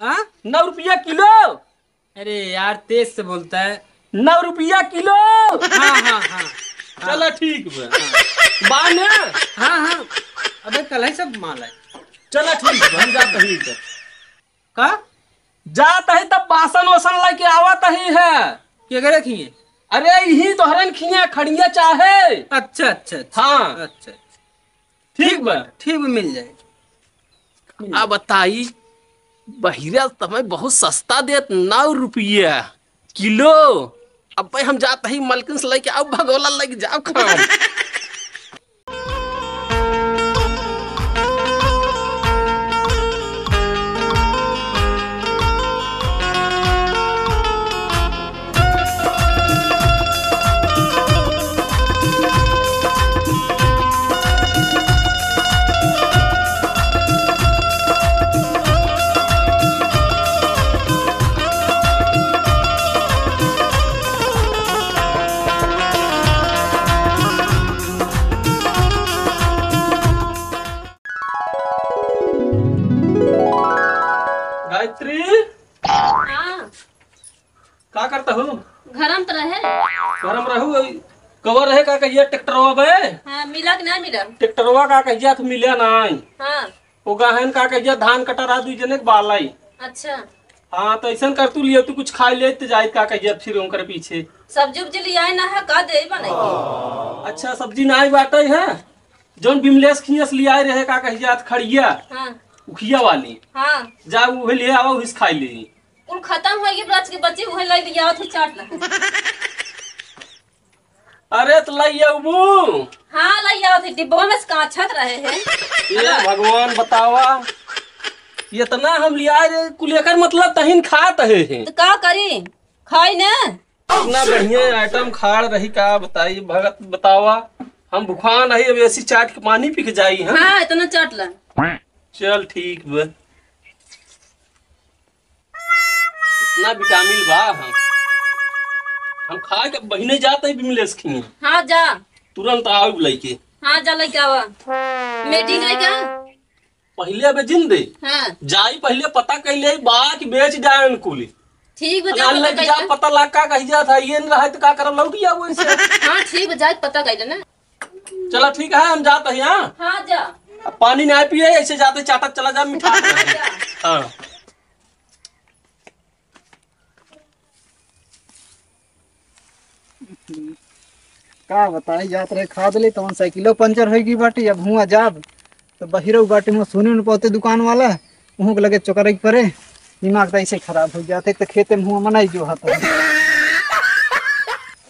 हाँ 9 रुपया किलो। अरे यार तेज से बोलता है। 9 रुपया किलो। हाँ हाँ हाँ चलो ठीक बा। हाँ बा ना। हाँ हाँ। अबे कल ही सब माल है। चलो ठीक बा, हम जाते ही तब। का जात है तब बासन वसन लेके आवत ही है। क्या करे खिए? अरे यही तोहरन खिया खड़िया चाहे। अच्छा अच्छा अच्छा हाँ अच्छा। ठीक बा। ठीक बा, मिल जाए। आ बताई बहिरा तुम्हें बहुत सस्ता देत 9 रुपया किलो। अब भाई हम जाते ही मलकिन से लेके आओ भगोला लेके जाओ खाओ। गायत्री हाँ का करता हूँ? घरम तो रहे। गरम रहू कवर रहे का कहिया ट्रैक्टरवा बे। हाँ मिला कि नहीं मिला? ट्रैक्टरवा का कहिया तो मिले नहीं। हाँ वो गहन का कहिया धान कटरा दू जने के बालाई। अच्छा। हाँ तो ऐसा कर तू लियो तू कुछ खा ले तो जाए का कहिया फिर उनकर पीछे। सब्जी उब्जी ले आए ना है का दे बनेगी। अच्छा सब्जी नहीं बाटे है जोन बिमलेश खियस लिया रहे का कहिया तो खड़िया हाँ उखिया वाली हाँ जा उहे ले आवा उस खाई ले। कुल खत्म हो गई ब्रज के बच्चे वही लग दिया थे चाट लगे। अरे तो लइया उबू। हाँ लग आओ थे डिब्बा में से काछत रहे हैं। ये भगवान बतावा इतना हम लिया रे कुलेकर मतलब तहिन खात है। तो का करी खाई ना। इतना बढ़िया आइटम खाड़ रही का बताई भगत बतावा। हम भूखा नहीं अब ऐसी चाट के पानी पी के जाई है। हाँ इतना चाट ला। चल ठीक बा। इतना विटामिन बा हम खा के बहिने जाते हैं बिमलेश खिए हाँ जा। तुरंत आओ लेके। हाँ जा लेके आवा मीटिंग है क्या? पहले बे जिंदे हाँ जाई पहले पता कैले बा कि बेच जाए अनुकूल। ठीक बजा अनाल पता लग जा कइला। पता लग का कही जा था ये न रहा तो का करब लौट गया वो इसे। हाँ ठीक बजा पता कइला ना। चलो ठीक है हम जाते हैं। हाँ हाँ जा। अब पानी नहीं पिए ऐसे जाते चाटक चला जा मिठा। हाँ जा। हाँ का बताई जात रहे खाद ले तवन साइकिलो पंचर होगी बाटी अब हुआ जाब तो बहिरो बाटी में सुने न पाते दुकान वाला वहाँ के लगे चोकर परे दिमाग तो ऐसे खराब हो जाते तो खेते में हुआ मनाई जो हाथ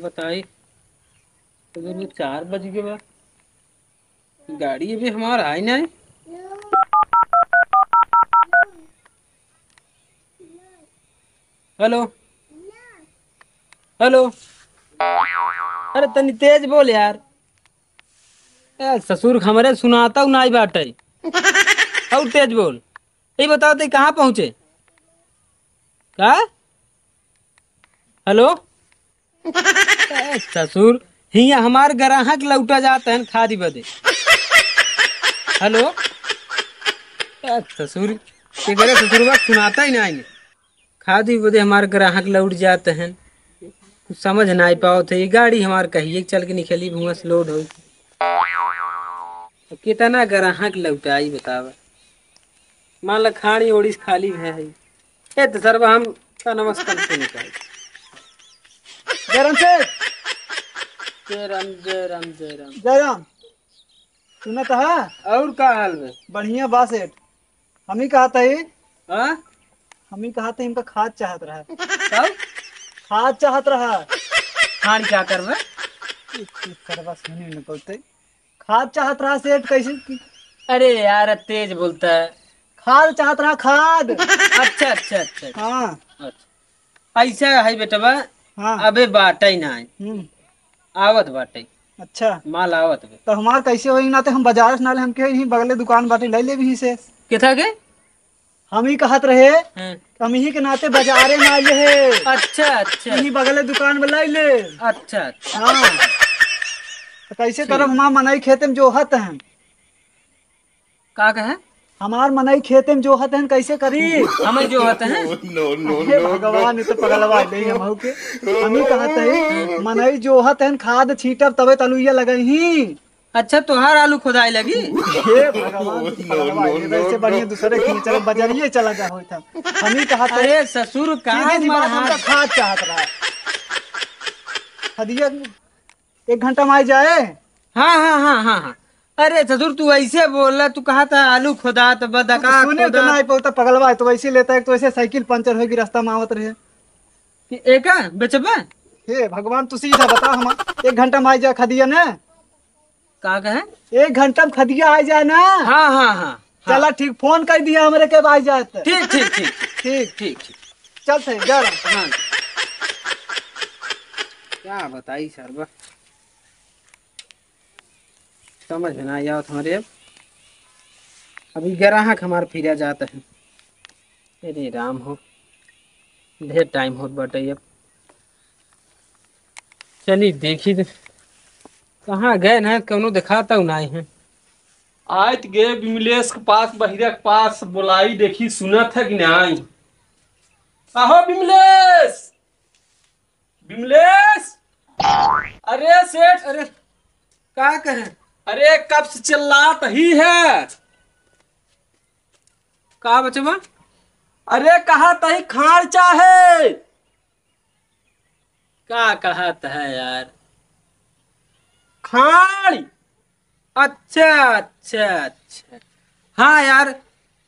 बताई तो 4 बज गए बा गाड़ी अभी हमारा आई नहीं। Hello hello. अरे तनी तेज बोल यार। ससुर हमरे सुनाता हूँ नाई बाटे और तेज बोल। ये बताओ तो कहाँ पहुँचे का? हेलो ससुर हिया हमार ग्राहक लौटा जाते हैं खादी बदे। हेलो ससुर के करे ससुर बात सुनाता ही नहीं। खादी बदे हमारे ग्राहक लौट जाते हैं कुछ समझ नहीं पाओ थे। ये गाड़ी हमार कहिए चल के निकली भुआ से लोड हो तो कितना ग्राहक लौटाई बतावा। मान लो खानी ओडिस खाली है ये तो सर हम का नमस्कार से निकाल। जयराम से जय राम जय राम जय राम। जयराम सुना था और का हाल में? बढ़िया बा सेठ हम ही कहा था हाँ हम ही कहा था इनका खाद चाहत रहा तब खाद चाहत रहा खान क्या करवे? करवा सुने न बोलते खाद चाहत रहा सेठ कैसे अरे यार तेज बोलता है। खाद चाहत रहा खाद। अच्छा अच्छा अच्छा हाँ अच्छा ऐसा है बेटवा। हाँ अबे बाटे नहीं आवत बाटे अच्छा माल आवत बे। तो हमार कैसे होई ना तो हम बाजार से नाले हमके यहीं बगले दुकान बाटे ले ले भी से किथा के? हम ही कहत रहे हाँ। हम ही के नाते बाजारे में आए है अच्छा अच्छा यहीं बगले दुकान में ले ले। अच्छा अच्छा हाँ तो कैसे करब हम मनाई खेते में जो हत हैं का कहे? हमार मनई खेते में जो हत हैं कैसे करी? हमें जो होते हैं हे भगवान, ये तो पगलवा नहीं हम के। हम ही कहत है मनई जो हत हैं खाद छीटब तबे तलुइया लगही। अच्छा तोहार आलू खुदाई लगी? हे भगवान, ये तो पगलवा है। वैसे बढ़िया दूसरे खींचल बजरिए चला जा होता। हम ही कहत है अरे ससुर कहाँ सीधी सी बात, हमका खाद चाहत रहा। खदिया 1 घंटा में आ जाए। हाँ हाँ हाँ हाँ हाँ। अरे ससुर तू ऐसे बोल रहा, तू कहा था आलू खुदा तो बदका सुने तो ना पता पगलवा है, तो वैसे लेता है तो वैसे साइकिल पंचर होगी रास्ता में आवत रहे। एक बेचबा? हे भगवान, तू सीधा बता। हम 1 घंटा में आ जाए खदिया ने। का कहे? 1 घंटा में खदिया आ जाए ना। हाँ हाँ हाँ। चला ठीक, फोन कर दिया हमरे के आ जाए। ठीक ठीक ठीक ठीक ठीक ठीक। चल सही जा रहा। हाँ क्या बताई सर, समझ में ना आया हमारे। अब अभी ग्राहक हमारे फिरा जाता है। अरे राम हो, ढेर टाइम होत बाटे। अब चली देखी कहाँ गए ना, कौनो दिखाता हूँ नहीं है। आयत गे विमलेश के पास, बहिरा के पास बुलाई, देखी सुनत है कि नहीं। कहो विमलेश, विमलेश। अरे सेठ, अरे क्या कहे? अरे कब से चिल्लात ही है। का बचवा? अरे कहा तही खाड़ चाहे। का कहत है यार? खाड़। अच्छा अच्छा अच्छा। हाँ यार,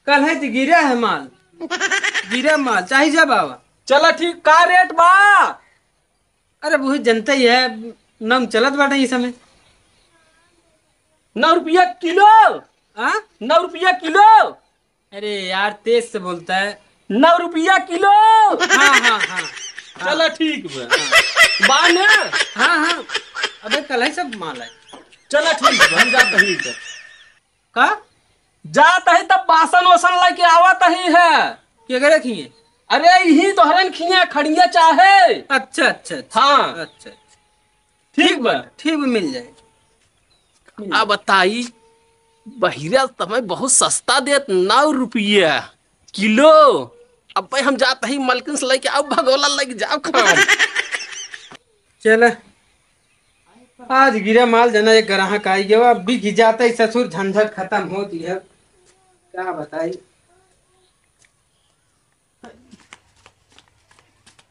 कल है तो गिरा है माल, गिरा माल चाहिए जब बाबा। चला ठीक, का रेट बा? अरे बहुत जनता ही है, नम चलत बाटे इस समय। 9 रुपया किलो। हाँ 9 रुपया किलो। अरे यार तेज से बोलता है। 9 रुपया किलो। हाँ हाँ हाँ चला ठीक बा। बा ना? हाँ हाँ। अबे कल है सब माल है। चला ठीक बा, हम जाते ही इधर। का जात है तब बासन वासन लेके आवत ही है। क्या करे खिए? अरे यही तो हरन खिया खड़िया चाहे। अच्छा अच्छा अच्छा। हाँ अच्छा ठीक बा। ठीक है, मिल जाए। अब बताई, बहिरा तमें बहुत सस्ता देत, 9 रुपया किलो। अब भाई हम जाते ही मलकिन से लेके आओ, भगोला लेके जाओ खान। चल आज गिरा माल जना एक ग्राहक आई गया, अब भी घिजाता ही ससुर, झंझट खत्म होती है। क्या बताई?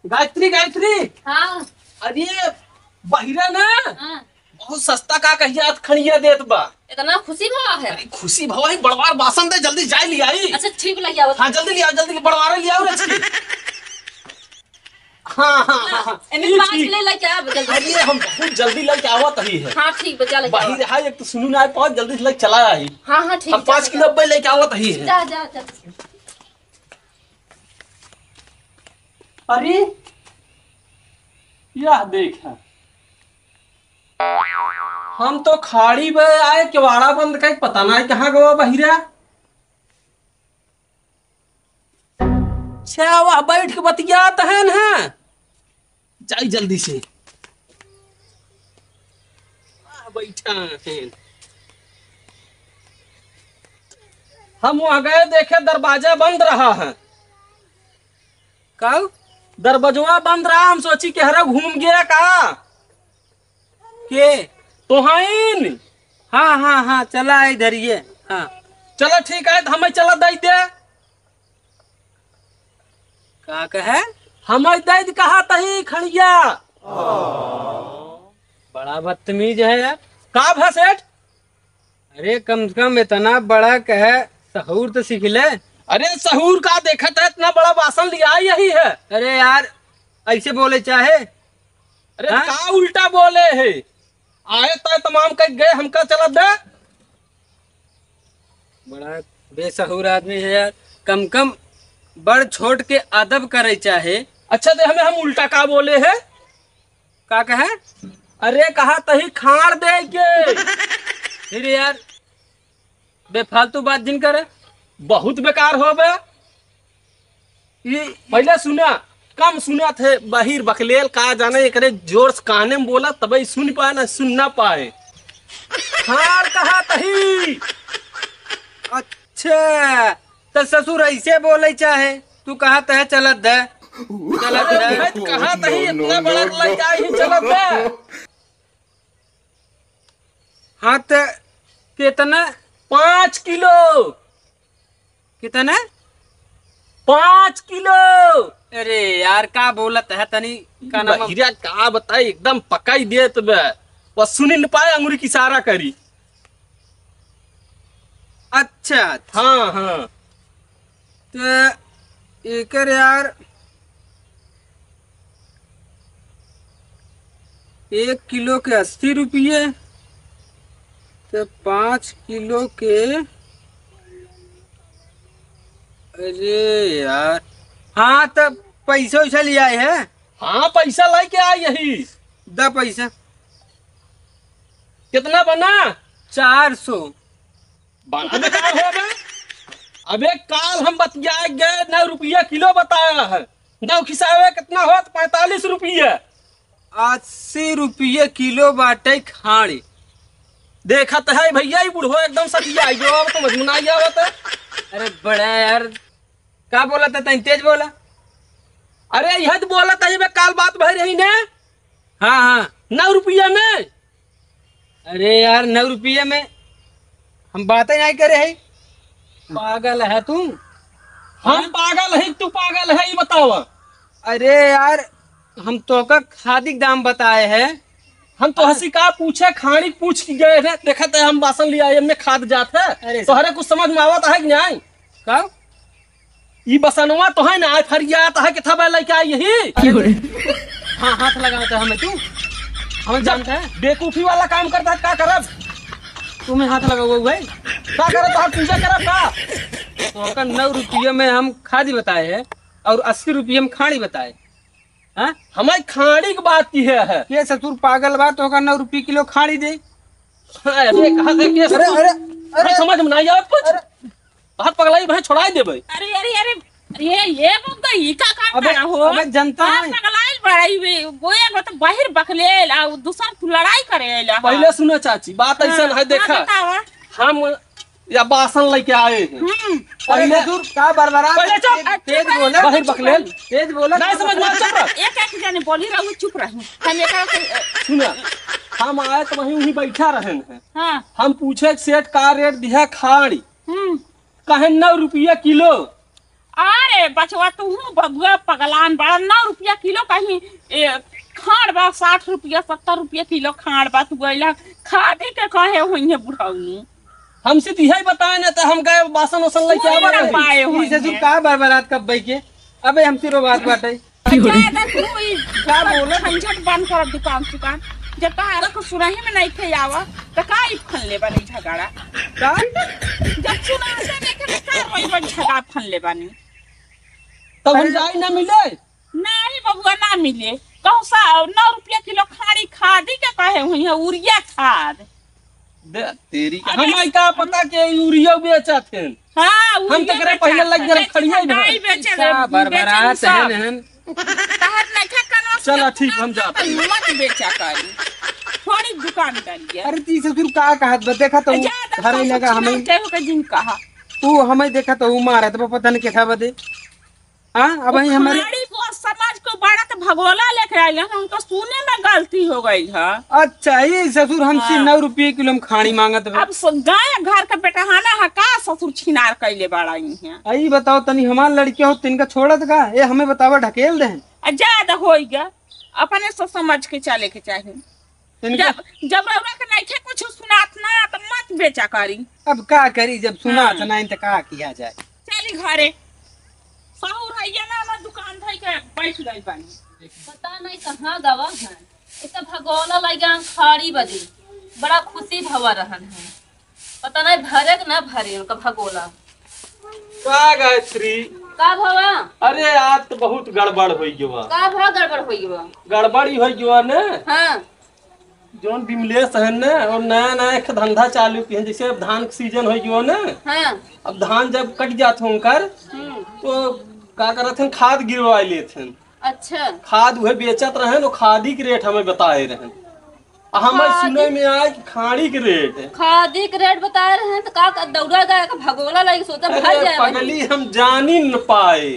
गायत्री, गायत्री। हाँ अरे बहिरा ना हाँ। बहुत सस्ता का कहिया खड़िया देत बा। इतना खुशी भवा है। अरे खुशी भवाई, बड़वार बासन दे, जल्दी जाए ले आई। अच्छा ठीक लग गया। हाँ जल्दी ले आओ, जल्दी बड़वारे ले आओ रे। हाँ हाँ हाँ हाँ। एमे 5 किलो लेके आ जल्दी। अरे हम बहुत जल्दी लेके आवत ही है। हाँ ठीक बचा लेके आ। बाहर है एक तो सुनू ना, बहुत जल्दी से लेके चला आई। हाँ हाँ ठीक। हम 5 किलो अब्बे लेके आवत ही है। जा जा जा। अरे यह देख, हम तो खाड़ी में आए, किवाड़ा बंद कर, पता नहीं कहाँ गवा बहिरा। अच्छा वह बैठ के बतियात है ना, जाई जल्दी से। बैठा है, हम वहां गए, देखे दरवाजा बंद रहा है। का दरवाजा बंद रहा, हम सोची कि हरा घूम गया का के? तो हाइन। हाँ हाँ हाँ चला इधर ये। हाँ चलो ठीक है, तो हमें चला दे दे। का कहे? हमें दे दे कहा तही खड़िया। बड़ा बदतमीज है यार। का भा सेठ? अरे कम से कम इतना बड़ा कहे, सहूर तो सीख ले। अरे सहूर का देखत है, इतना बड़ा बासन लिया यही है। अरे यार ऐसे बोले चाहे। अरे हाँ? का उल्टा बोले है? आए तो तमाम कह गए, हमका चला दे। बड़ा बेसहूर आदमी है यार। कम कम बड़ छोट के अदब करे चाहे। अच्छा तो हमें हम उल्टा का बोले है? का कहे? अरे कहा तही खाड़ दे के। फिर यार बेफालतू बात जिन करे। बहुत बेकार हो बे। ये पहले सुना, कम सुना थे, बहिर बकलेल का जाने करे जोर से काने में बोला तब सुन पाए ना सुन ना पाए। खाड़ कहा तही। अच्छा तो ससुर ऐसे बोले चाहे तू कहा है चलत है चलत है मैं कहा तही इतना बड़ा लड़का ही चलत है। हाँ तो कितना 5 किलो। कितना 5 किलो। अरे यार का बोलत है तनी का नाम बहिरा का बताई एकदम पकाई देत बे। बस सुनी न पाए अंगुरी की इशारा करी। अच्छा हाँ हाँ तो एकर यार 1 किलो के 80 रुपये तो 5 किलो के अरे यार हाँ तो पैसा वैसा ले आए है हाँ पैसा लेके आ यही। द पैसा कितना बना 400 बना बेकार हो गए। अबे काल हम बतिया गए 9 रुपया किलो बताया है। 9 खिसावे कितना होत 45 रुपये। 80 रुपये किलो बाटे खाड़ी। देखा तो है भैया ही बुढ़ो एकदम सटिया जो अब समझ में नहीं आवत है। अरे बड़ा यार का बोला था तनी तेज बोला। अरे यह तो बोला था बे काल बात भई रही ने। हाँ हाँ 9 रुपया में। अरे यार 9 रुपये में हम बातें नहीं करे है। पागल है तू। हम पागल है तू पागल है ये बताओ। अरे यार हम तो का खादी दाम बताए हैं। हम तो हंसी का पूछे खाड़ी पूछ के गए थे। देखा तो हम बासन लिया हमने खाद जात है। अरे तोहरे कुछ समझ में आवत है कि नहीं। का ये बसनवा तो है ना फरियात है कि था लेके आई यही। हाँ हाथ लगाता है हमें तू हमें जानता है बेकूफी वाला काम करता है क्या करब। तुम्हें हाथ लगा हुआ भाई क्या करब तो पूजा करब का। तो का 9 रुपये में हम खादी बताए हैं और 80 रुपये में खाड़ी बताए। हाँ हमारी खाड़ी की बात की है। ये ससुर पागल बात तो का 9 रुपये किलो खाड़ी दे। अरे कहा से के अरे अरे अरे समझ में नहीं आवत कुछ। हाथ पगलाई भाई छोड़ा देबे। अरे अरे अरे ये बोलता ही का काम अबे करा हो। अबे जनता है पगलाइल बड़ाई वे गोया मतलब बाहर बकलेल आ दूसर तू लड़ाई करेला। पहले सुनो चाची बात ऐसा है देखा हम या बासन लेके आए हैं। अरे पहले ससुर का बरबरा पहले चुप। तेज बोला बाहर बकलेल तेज बोला नहीं समझ में चुप रह। एक जाने बोली रहू चुप रहू हम एक सुना हम आए तो वहीं वहीं बैठा रहे हैं। हां हम पूछे सेठ का रेट दिया खाड़ी कहे 9 रुपया किलो। अरे बचवा तू बबुआ पगलान बड़ा 9 रुपया किलो कहीं खाड़ बा 60 रुपया 70 रुपया किलो खाड़ बा तू गइला खादे के कहे होइए बुढ़ाऊ। हमसे तो यही बताए ना तो हम गए बासन वासन लेके आवा रहे। पाए हो ई ससुर का बरबरात कब बई के अबे हम सिरो बात बाटे का बोला झंझट बंद कर दुकान जब तारा को सुनाही में नहीं थे आवा तो का ई फन ले बनी झगड़ा का जब सुना से देखे का वही बन झगड़ा फन ले बनी तब हम जाई ना मिले। नहीं बबुआ ना मिले कहूँ सा 9 रुपया किलो खाड़ी खादी के कहे हुई है यूरिया खाद। दे तेरी हमें क्या पता के यूरिया बेचा थे। हाँ हम तो करे पहले लग गए खड़िया नहीं बेचे का बरबरात है ताहर नहीं खा कनो चला ठीक हम जाते हैं। मत बेचा करी थोड़ी दुकान करिए। अरे ती ससुर का कहत बा देखा तो घर ही लगा हमें केहू के जिन कहा तू हमें देखा तो मारा तो पता नहीं कैसा बदे। हाँ अब ही हमारी खाड़ी को समाज को बड़ा तो भगोला लेके आए हैं उनको सुने में गलती हो गई है। अच्छा ये ससुर हमसे 9 रुपये किलो में खाड़ी मांगत बा। अब गाय घर का बेटा हाना है का ससुर छिनार कैले बड़ा है। आई बताओ तनी हमार लड़किया हो तिनका छोड़त का ये हमें बतावा ढकेल दे ज्यादा हो गया अपने से समझ के चले के चाहिए। तिनका जब रउरा के नहीं थे कुछ सुनात ना तो मत बेचा करी। अब का करी जब सुना नहीं तो का किया जाए। चली घरे साहूर है ये ना दुकान धई के बैठ गई बानी पता नहीं कहाँ गवा है इतना भगोला लगा खाड़ी बदी बड़ा खुशी भवा रहन है पता नहीं भरे कि ना भरे उनका भगोला का गायत्री का भवा। अरे आज तो बहुत गड़बड़ हो गया। का भवा गड़बड़ हो गया। गड़बड़ी हो गया ने हाँ जोन विमलेश है ने और नया नया एक धंधा चालू किए जैसे अब धान का सीजन हो गया ना। हाँ अब धान जब कट जाते उनकर तो का करत हैं खाद गिरवा लेते हैं। अच्छा खाद वह बेचत रहे तो खादी के रेट हमें बताए रहे। हमें सुने में आया कि खाड़ी के रेट है। खादी के रेट बता रहे हैं तो का दौड़ा गया का भगोला लगी सोचा भर अरे जाए पगली हम जान ही न पाए।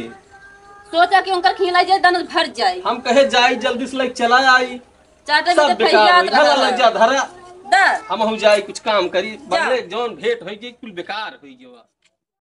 सोचा कि उनका खिला जाए दन भर जाए हम कहे जाई जल्दी से लेके चला आई चाटे सब में बेकार याद होई। हाला लग जा धरा दा हम जाई कुछ काम करी बगले जौन भेंट होई कुल बेकार होई गयो।